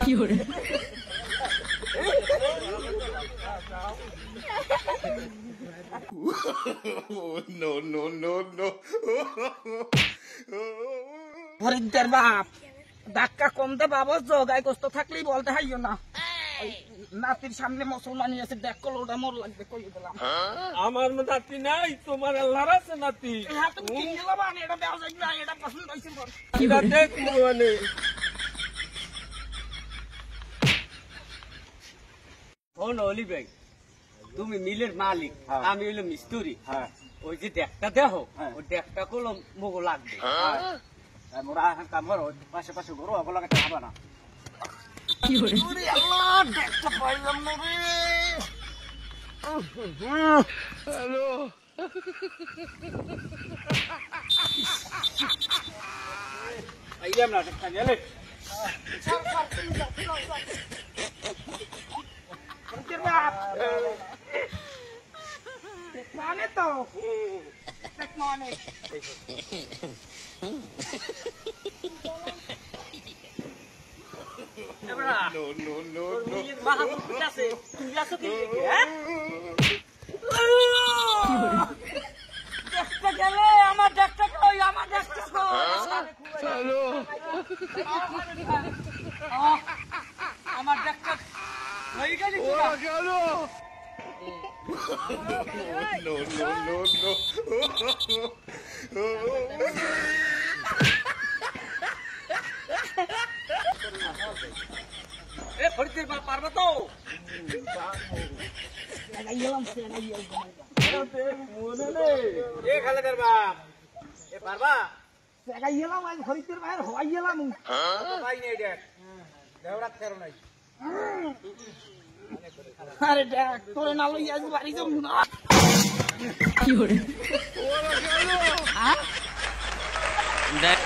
কি হরে no no no no হরিদ্দার বাপ ধাক্কা কম দে বাবা, জগায় কষ্ট থাকলেই বলতে হাইও না। নাতির সামনে মুসলমানি আছে, দেখ কল ওটা মোর লাগবে কই দিলাম। আমার নাতি নাই, তোমার আল্লাহর আছে নাতি। তুমি কিনলা মানে এটা দেওয়া যায় না, এটা পছন্দ হইছে বল। এটা দেখ মানে ফোন অলি ভাই, তুমি মিলের মালিক, আমি হইলো মিস্ত্রি। ওই যে ডেকটা দেখো, ওই ডেকটা করলো মুখ লাগবে। মোরা এখন কাম করো, পাশে পাশে ঘুরো, ওগুলো একটা হবে না। কি হরে ওরে আল্লাহ, দেখতে পাইলাম না রে। হ্যালো আইলাম না, একটা গেলে হরিদ্দার বাপ মানে তো দেখ মানে no no no no দেখতে গেলে আমার দেখতে কই, আমার দেখতে কই। হ্যালো আমার দেখতে হয়ে গেলি ওরা গেল। no no no no এ ফরিদের বাপ পারবে তো? এ খালেদার বাপ, এ পারবা? গেলাম আজ হরিদ্দার ভাইয়ের হওয়াই গেলাম। পাই নাই দেখ, দেওরাত করো নাই। আরে দেখ তোরে না লই আজ বাড়ি যাবো না। কি হরে ওরা গেল। দেখ